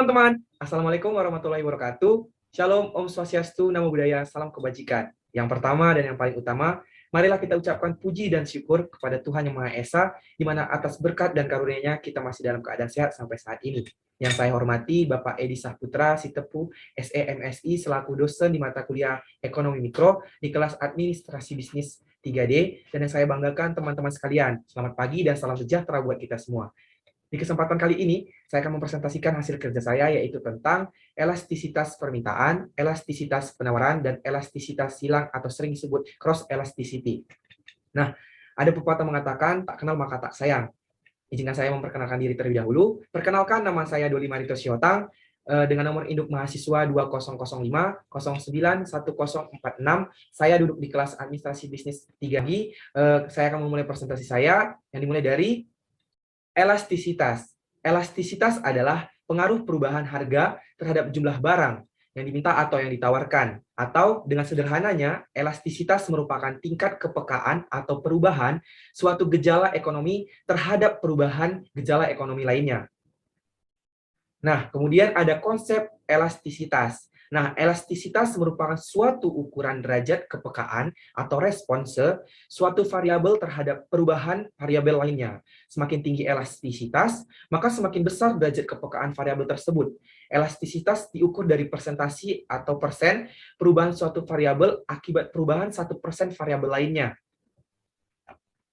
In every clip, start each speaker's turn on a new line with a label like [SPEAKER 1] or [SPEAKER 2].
[SPEAKER 1] teman-teman, Assalamualaikum warahmatullahi wabarakatuh. Shalom, Om Swastiastu, Namo Buddhaya, Salam Kebajikan. Yang pertama dan yang paling utama, marilah kita ucapkan puji dan syukur kepada Tuhan Yang Maha Esa, di mana atas berkat dan karunia-Nya kita masih dalam keadaan sehat sampai saat ini. Yang saya hormati Bapak Edi Saputra Sitepu, SEMSI, selaku dosen di mata kuliah Ekonomi Mikro di kelas Administrasi Bisnis 3D, dan yang saya banggakan teman-teman sekalian. Selamat pagi dan salam sejahtera buat kita semua. Di kesempatan kali ini, saya akan mempresentasikan hasil kerja saya, yaitu tentang elastisitas permintaan, elastisitas penawaran, dan elastisitas silang atau sering disebut cross elasticity. Nah, ada pepatah mengatakan, tak kenal maka tak sayang. Izinkan saya memperkenalkan diri terlebih dahulu. Perkenalkan, nama saya Doli Marito Siotang, dengan nomor induk mahasiswa 2005-09-1046. Saya duduk di kelas administrasi bisnis 3G. Saya akan memulai presentasi saya, yang dimulai dari elastisitas. Elastisitas adalah pengaruh perubahan harga terhadap jumlah barang yang diminta atau yang ditawarkan. Atau dengan sederhananya, elastisitas merupakan tingkat kepekaan atau perubahan suatu gejala ekonomi terhadap perubahan gejala ekonomi lainnya. Nah, kemudian ada konsep elastisitas. Nah, elastisitas merupakan suatu ukuran derajat kepekaan atau response suatu variabel terhadap perubahan variabel lainnya. Semakin tinggi elastisitas, maka semakin besar derajat kepekaan variabel tersebut. Elastisitas diukur dari persentasi atau persen perubahan suatu variabel akibat perubahan 1% variabel lainnya.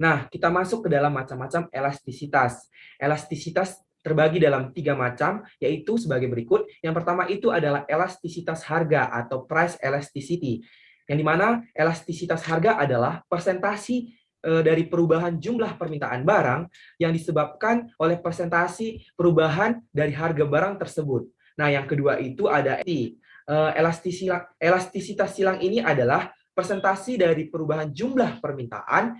[SPEAKER 1] Nah, kita masuk ke dalam macam-macam elastisitas. Elastisitas terbagi dalam 3 macam, yaitu sebagai berikut. Yang pertama itu adalah elastisitas harga atau price elasticity, yang dimana elastisitas harga adalah persentasi dari perubahan jumlah permintaan barang yang disebabkan oleh persentasi perubahan dari harga barang tersebut. Nah, yang kedua itu ada elastisitas silang ini adalah persentasi dari perubahan jumlah permintaan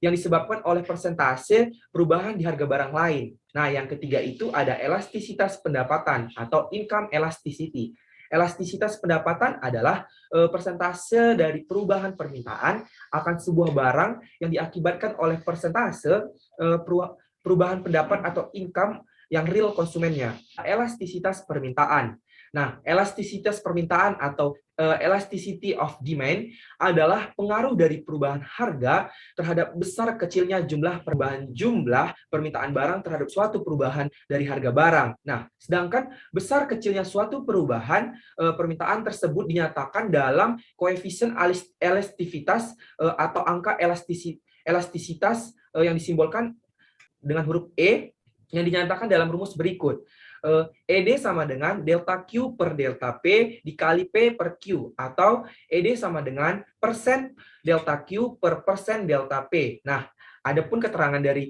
[SPEAKER 1] yang disebabkan oleh persentase perubahan di harga barang lain. Nah, yang ketiga itu ada elastisitas pendapatan atau income elasticity. Elastisitas pendapatan adalah persentase dari perubahan permintaan akan sebuah barang yang diakibatkan oleh persentase perubahan pendapat atau income yang real konsumennya. Elastisitas permintaan. Nah, elastisitas permintaan atau elasticity of demand adalah pengaruh dari perubahan harga terhadap besar kecilnya perubahan jumlah permintaan barang terhadap suatu perubahan dari harga barang. Nah, sedangkan besar kecilnya suatu perubahan permintaan tersebut dinyatakan dalam koefisien elastisitas atau angka elastisitas yang disimbolkan dengan huruf E yang dinyatakan dalam rumus berikut. ED sama dengan delta Q per delta P dikali P per Q, atau ED sama dengan persen delta Q per persen delta P. Nah, adapun keterangan dari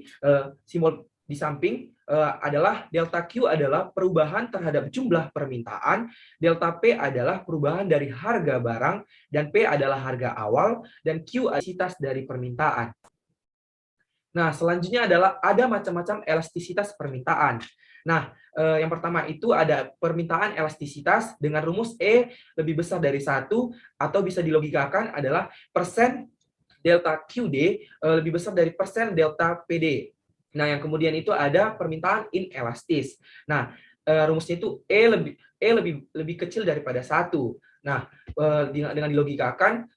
[SPEAKER 1] simbol di samping adalah delta Q adalah perubahan terhadap jumlah permintaan, delta P adalah perubahan dari harga barang, dan P adalah harga awal, dan Q elastisitas dari permintaan. Nah, selanjutnya adalah ada macam-macam elastisitas permintaan. Nah, yang pertama itu ada permintaan elastisitas dengan rumus E lebih besar dari 1, atau bisa dilogikakan adalah persen delta QD lebih besar dari persen delta PD. Nah, yang kemudian itu ada permintaan inelastis. Nah, rumusnya itu E lebih kecil daripada 1. Nah, dengan dilogikakan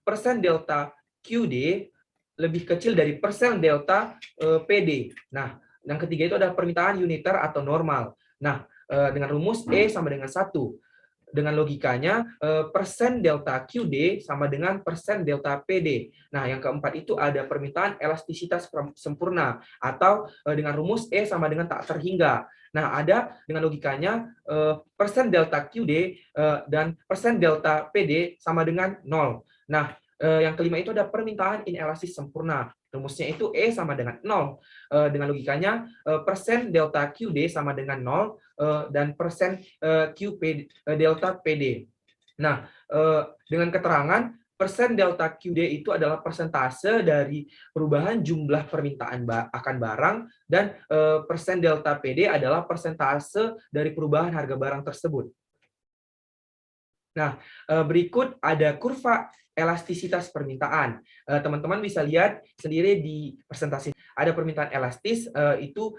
[SPEAKER 1] persen delta QD lebih kecil dari persen delta PD. Nah, yang ketiga itu ada permintaan uniter atau normal. Nah, dengan rumus E sama dengan 1. Dengan logikanya, persen delta QD sama dengan persen delta PD. Nah, yang keempat itu ada permintaan elastisitas sempurna, atau dengan rumus E sama dengan tak terhingga. Nah, ada dengan logikanya persen delta QD dan persen delta PD sama dengan 0. Nah, yang kelima itu ada permintaan inelastis sempurna. Rumusnya itu E sama dengan 0. Dengan logikanya, persen delta QD sama dengan 0 dan persen QP delta PD. Nah, dengan keterangan persen delta QD itu adalah persentase dari perubahan jumlah permintaan akan barang, dan persen delta PD adalah persentase dari perubahan harga barang tersebut. Nah, berikut ada kurva elastisitas permintaan. Teman-teman bisa lihat sendiri di presentasi. Ada permintaan elastis, itu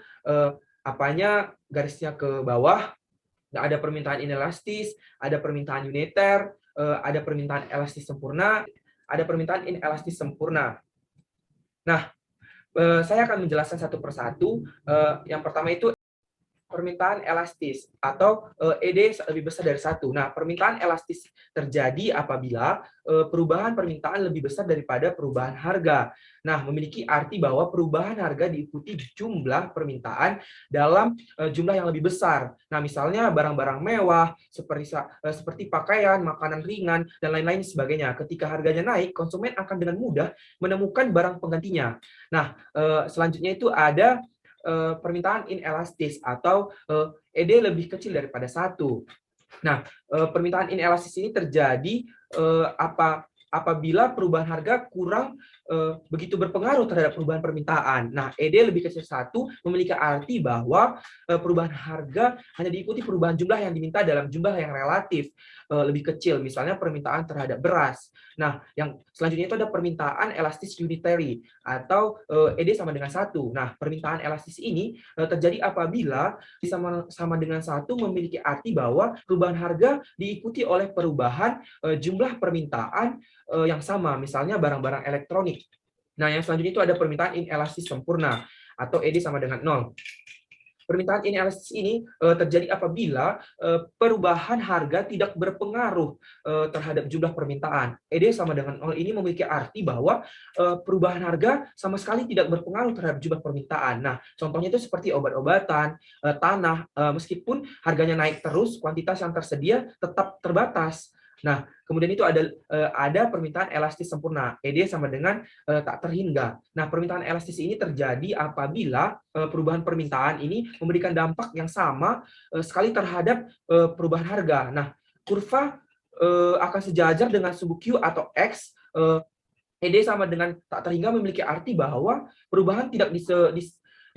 [SPEAKER 1] apanya garisnya ke bawah. Nah, ada permintaan inelastis, ada permintaan uniter, ada permintaan elastis sempurna, ada permintaan inelastis sempurna. Nah, saya akan menjelaskan satu persatu. Yang pertama itu permintaan elastis atau ED lebih besar dari satu. Nah, permintaan elastis terjadi apabila perubahan permintaan lebih besar daripada perubahan harga. Nah, memiliki arti bahwa perubahan harga diikuti jumlah permintaan dalam jumlah yang lebih besar. Nah, misalnya barang-barang mewah seperti pakaian, makanan ringan, dan lain-lain sebagainya. Ketika harganya naik, konsumen akan dengan mudah menemukan barang penggantinya. Nah, selanjutnya itu ada permintaan inelastis atau ED lebih kecil daripada satu. Nah, permintaan inelastis ini terjadi apabila perubahan harga kurang begitu berpengaruh terhadap perubahan permintaan. Nah, ED lebih kecil satu memiliki arti bahwa perubahan harga hanya diikuti perubahan jumlah yang diminta dalam jumlah yang relatif lebih kecil, misalnya permintaan terhadap beras. Nah, yang selanjutnya itu ada permintaan elastis unitary atau ED sama dengan satu. Nah, permintaan elastis ini terjadi apabila sama dengan satu memiliki arti bahwa perubahan harga diikuti oleh perubahan jumlah permintaan yang sama, misalnya barang-barang elektronik. Nah, yang selanjutnya itu ada permintaan inelastis sempurna atau ED sama dengan 0. Permintaan inelastis ini terjadi apabila perubahan harga tidak berpengaruh terhadap jumlah permintaan. ED sama dengan 0 ini memiliki arti bahwa perubahan harga sama sekali tidak berpengaruh terhadap jumlah permintaan. Nah, contohnya itu seperti obat-obatan, tanah, meskipun harganya naik terus, kuantitas yang tersedia tetap terbatas. Nah, kemudian itu ada permintaan elastis sempurna, ED sama dengan tak terhingga. Nah, permintaan elastis ini terjadi apabila perubahan permintaan ini memberikan dampak yang sama sekali terhadap perubahan harga. Nah, kurva akan sejajar dengan sumbu Q atau X. ED sama dengan tak terhingga memiliki arti bahwa perubahan tidak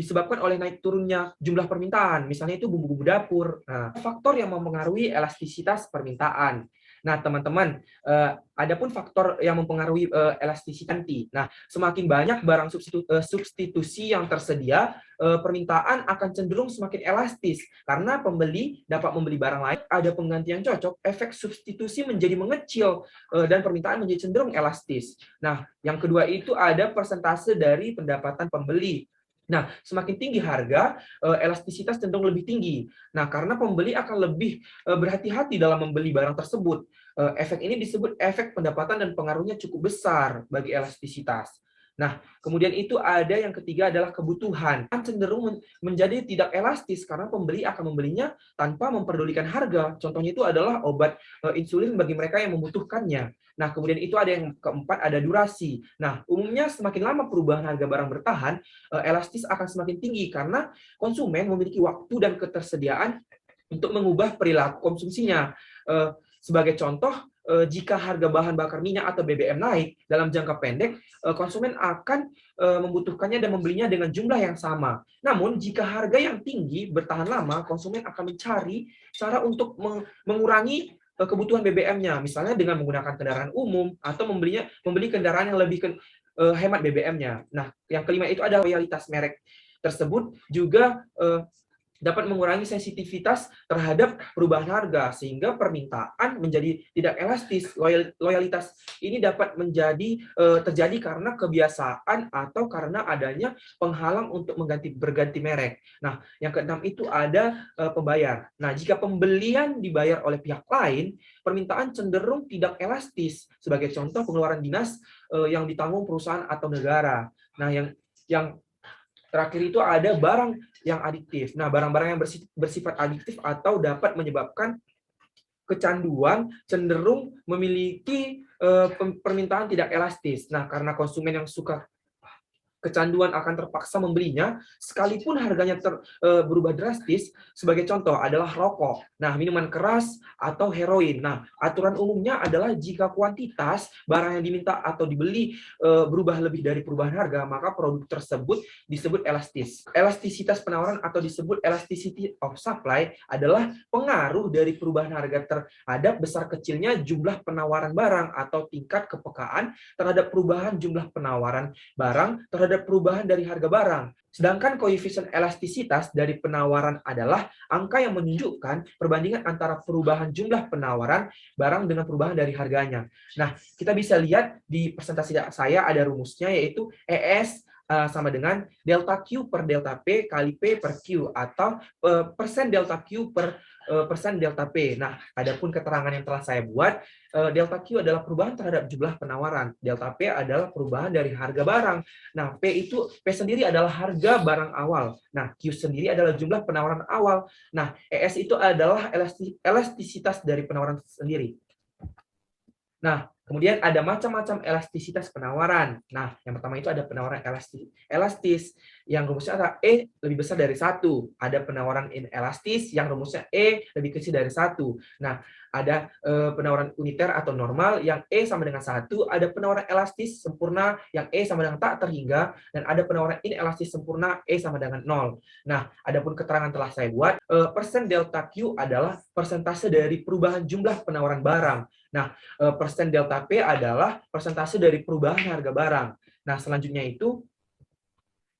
[SPEAKER 1] disebabkan oleh naik turunnya jumlah permintaan, misalnya itu bumbu-bumbu dapur. Nah, faktor yang mempengaruhi elastisitas permintaan. Nah, teman-teman, adapun faktor yang mempengaruhi elastisitas nanti. Nah, semakin banyak barang substitusi yang tersedia, permintaan akan cenderung semakin elastis karena pembeli dapat membeli barang lain, ada pengganti yang cocok, efek substitusi menjadi mengecil dan permintaan menjadi cenderung elastis. Nah, yang kedua itu ada persentase dari pendapatan pembeli. Nah, semakin tinggi harga, elastisitas cenderung lebih tinggi. Nah, karena pembeli akan lebih berhati-hati dalam membeli barang tersebut. Efek ini disebut efek pendapatan dan pengaruhnya cukup besar bagi elastisitas. Nah, kemudian itu ada yang ketiga adalah kebutuhan. Cenderung menjadi tidak elastis karena pembeli akan membelinya tanpa memperdulikan harga. Contohnya itu adalah obat insulin bagi mereka yang membutuhkannya. Nah, kemudian itu ada yang keempat, ada durasi. Nah, umumnya semakin lama perubahan harga barang bertahan, elastis akan semakin tinggi karena konsumen memiliki waktu dan ketersediaan untuk mengubah perilaku konsumsinya. Sebagai contoh, jika harga bahan bakar minyak atau BBM naik dalam jangka pendek, konsumen akan membutuhkannya dan membelinya dengan jumlah yang sama. Namun, jika harga yang tinggi bertahan lama, konsumen akan mencari cara untuk mengurangi kebutuhan BBM-nya, misalnya dengan menggunakan kendaraan umum atau membeli kendaraan yang lebih hemat BBM-nya. Nah, yang kelima itu ada loyalitas merek tersebut juga dapat mengurangi sensitivitas terhadap perubahan harga sehingga permintaan menjadi tidak elastis. Loyalitas ini dapat terjadi karena kebiasaan atau karena adanya penghalang untuk berganti merek. Nah, yang keenam itu ada pembayar. Nah, jika pembelian dibayar oleh pihak lain, permintaan cenderung tidak elastis. Sebagai contoh, pengeluaran dinas yang ditanggung perusahaan atau negara. Nah, yang terakhir itu ada barang yang adiktif. Nah, barang-barang yang bersifat adiktif atau dapat menyebabkan kecanduan cenderung memiliki permintaan tidak elastis. Nah, karena konsumen yang suka kecanduan akan terpaksa membelinya, sekalipun harganya berubah drastis. Sebagai contoh adalah rokok, nah minuman keras atau heroin. Nah, aturan umumnya adalah jika kuantitas barang yang diminta atau dibeli berubah lebih dari perubahan harga, maka produk tersebut disebut elastis. Elastisitas penawaran atau disebut elasticity of supply adalah pengaruh dari perubahan harga terhadap besar kecilnya jumlah penawaran barang atau tingkat kepekaan terhadap perubahan jumlah penawaran barang terhadap terhadap perubahan dari harga barang. Sedangkan koefisien elastisitas dari penawaran adalah angka yang menunjukkan perbandingan antara perubahan jumlah penawaran barang dengan perubahan dari harganya. Nah, kita bisa lihat di presentasi saya ada rumusnya, yaitu ES sama dengan delta Q per delta P kali P per Q, atau persen delta Q per persen delta P. Nah, adapun keterangan yang telah saya buat, delta Q adalah perubahan terhadap jumlah penawaran, delta P adalah perubahan dari harga barang. Nah, P sendiri adalah harga barang awal. Nah, Q sendiri adalah jumlah penawaran awal. Nah, ES itu adalah elastisitas dari penawaran sendiri. Nah, kemudian ada macam-macam elastisitas penawaran. Nah, yang pertama itu ada penawaran elastis yang rumusnya adalah E lebih besar dari 1. Ada penawaran inelastis yang rumusnya E lebih kecil dari 1. Nah, ada penawaran uniter atau normal yang E sama dengan 1. Ada penawaran elastis sempurna yang E sama dengan tak terhingga. Dan ada penawaran inelastis sempurna E sama dengan 0. Nah, adapun keterangan telah saya buat, persen delta Q adalah persentase dari perubahan jumlah penawaran barang. Nah, persen delta P adalah persentase dari perubahan harga barang. Nah, selanjutnya itu,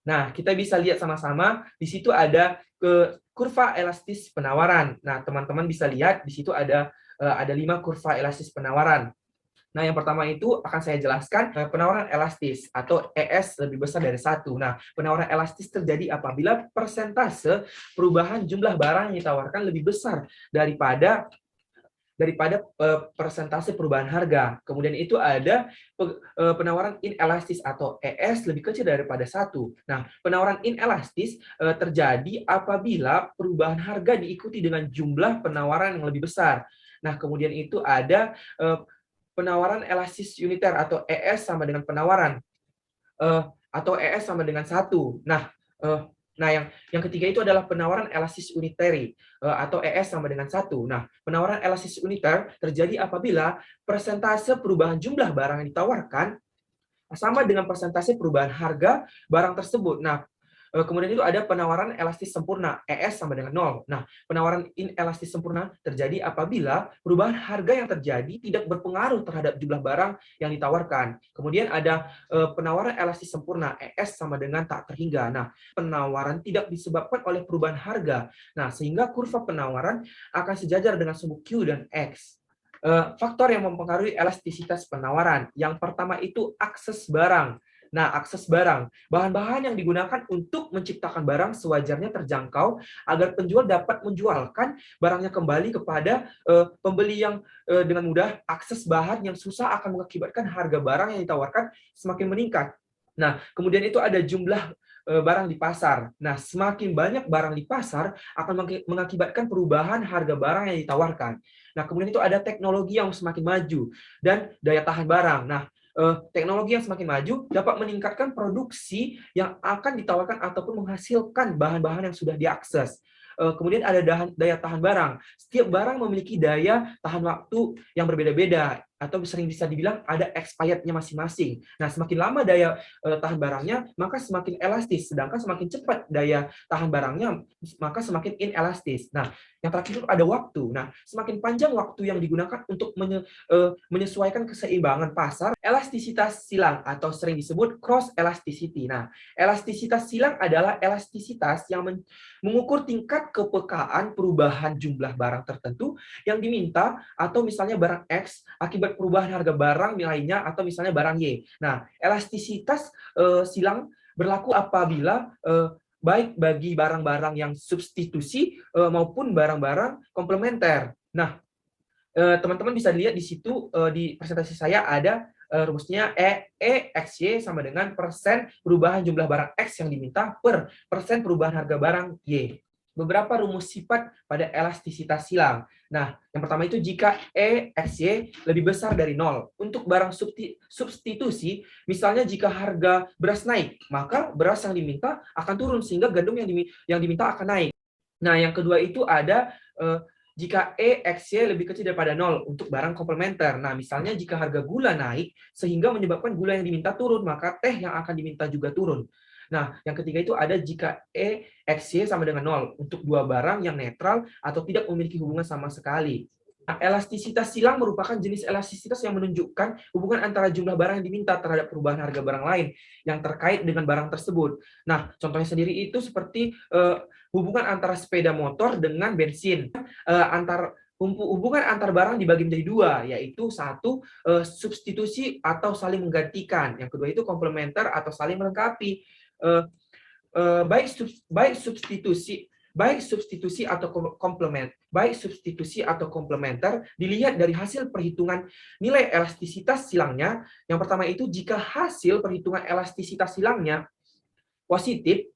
[SPEAKER 1] nah kita bisa lihat sama-sama, di situ ada kurva elastis penawaran. Nah, teman-teman bisa lihat di situ ada 5 kurva elastis penawaran. Nah, yang pertama itu akan saya jelaskan penawaran elastis atau ES lebih besar dari 1. Nah, penawaran elastis terjadi apabila persentase perubahan jumlah barang yang ditawarkan lebih besar daripada persentase perubahan harga. Kemudian itu ada penawaran inelastis atau ES lebih kecil daripada 1. Nah, penawaran inelastis terjadi apabila perubahan harga diikuti dengan jumlah penawaran yang lebih besar. Nah, kemudian itu ada penawaran elastis uniter atau ES sama dengan penawaran atau ES sama dengan 1. Nah, yang ketiga itu adalah penawaran elastis unitary atau ES sama dengan 1. Nah, penawaran elastis uniter terjadi apabila persentase perubahan jumlah barang yang ditawarkan sama dengan persentase perubahan harga barang tersebut. Nah, kemudian itu ada penawaran elastis sempurna, ES sama dengan 0. Nah, penawaran inelastis sempurna terjadi apabila perubahan harga yang terjadi tidak berpengaruh terhadap jumlah barang yang ditawarkan. Kemudian ada penawaran elastis sempurna, ES sama dengan tak terhingga. Nah, penawaran tidak disebabkan oleh perubahan harga. Nah, sehingga kurva penawaran akan sejajar dengan sumbu Q dan X. Faktor yang mempengaruhi elastisitas penawaran. Yang pertama itu akses barang. Nah, akses barang, bahan-bahan yang digunakan untuk menciptakan barang sewajarnya terjangkau agar penjual dapat menjualkan barangnya kembali kepada pembeli yang dengan mudah. Akses bahan yang susah akan mengakibatkan harga barang yang ditawarkan semakin meningkat. Nah, kemudian itu ada jumlah barang di pasar. Nah, semakin banyak barang di pasar akan mengakibatkan perubahan harga barang yang ditawarkan. Nah, kemudian itu ada teknologi yang semakin maju dan daya tahan barang. Nah, teknologi yang semakin maju dapat meningkatkan produksi yang akan ditawarkan ataupun menghasilkan bahan-bahan yang sudah diakses. Kemudian ada daya tahan barang. Setiap barang memiliki daya tahan waktu yang berbeda-beda atau sering bisa dibilang ada expirednya masing-masing. Nah, semakin lama daya tahan barangnya, maka semakin elastis. Sedangkan semakin cepat daya tahan barangnya, maka semakin inelastis. Nah, yang terakhir itu ada waktu. Nah, semakin panjang waktu yang digunakan untuk menyesuaikan keseimbangan pasar, elastisitas silang atau sering disebut cross elasticity. Nah, elastisitas silang adalah elastisitas yang mengukur tingkat kepekaan perubahan jumlah barang tertentu yang diminta, atau misalnya barang X akibat perubahan harga barang nilainya, atau misalnya barang Y. Nah, elastisitas silang berlaku apabila baik bagi barang-barang yang substitusi maupun barang-barang komplementer. Nah, teman-teman bisa lihat di situ di presentasi saya ada rumusnya EXY sama dengan persen perubahan jumlah barang X yang diminta per persen perubahan harga barang Y. Beberapa rumus sifat pada elastisitas silang. Nah, yang pertama itu jika EXY lebih besar dari 0. Untuk barang substitusi, misalnya jika harga beras naik, maka beras yang diminta akan turun sehingga gandum yang diminta akan naik. Nah, yang kedua itu ada jika EXY lebih kecil daripada 0 untuk barang komplementer. Nah, misalnya jika harga gula naik sehingga menyebabkan gula yang diminta turun, maka teh yang akan diminta juga turun. Nah, yang ketiga itu ada jika EXY sama dengan 0 untuk dua barang yang netral atau tidak memiliki hubungan sama sekali. Nah, elastisitas silang merupakan jenis elastisitas yang menunjukkan hubungan antara jumlah barang yang diminta terhadap perubahan harga barang lain yang terkait dengan barang tersebut. Nah, contohnya sendiri itu seperti hubungan antara sepeda motor dengan bensin. Hubungan antar barang dibagi menjadi dua, yaitu satu, substitusi atau saling menggantikan. Yang kedua itu komplementer atau saling melengkapi. Eh, baik substitusi atau komplementer dilihat dari hasil perhitungan nilai elastisitas silangnya. Yang pertama itu jika hasil perhitungan elastisitas silangnya positif,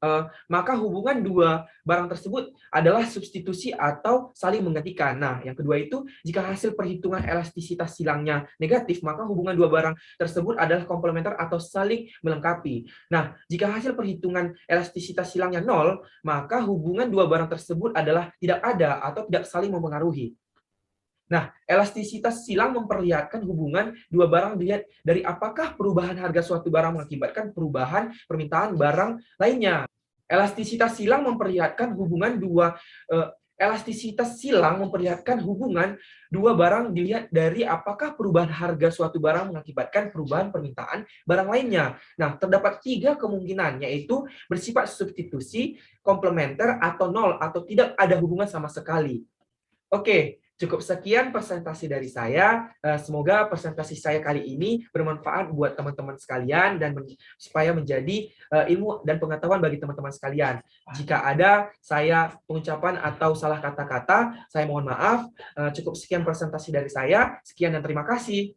[SPEAKER 1] maka hubungan dua barang tersebut adalah substitusi atau saling menggantikan. Nah, yang kedua itu jika hasil perhitungan elastisitas silangnya negatif, maka hubungan dua barang tersebut adalah komplementer atau saling melengkapi. Nah, jika hasil perhitungan elastisitas silangnya nol, maka hubungan dua barang tersebut adalah tidak ada atau tidak saling mempengaruhi. Nah, elastisitas silang memperlihatkan hubungan dua barang dilihat dari apakah perubahan harga suatu barang mengakibatkan perubahan permintaan barang lainnya. Elastisitas silang memperlihatkan hubungan dua barang dilihat dari apakah perubahan harga suatu barang mengakibatkan perubahan permintaan barang lainnya. Nah, terdapat 3 kemungkinan, yaitu bersifat substitusi, komplementer, atau nol, atau tidak ada hubungan sama sekali. Oke, cukup sekian presentasi dari saya. Semoga presentasi saya kali ini bermanfaat buat teman-teman sekalian dan supaya menjadi ilmu dan pengetahuan bagi teman-teman sekalian. Jika ada saya pengucapan atau salah kata-kata, saya mohon maaf. Cukup sekian presentasi dari saya. Sekian dan terima kasih.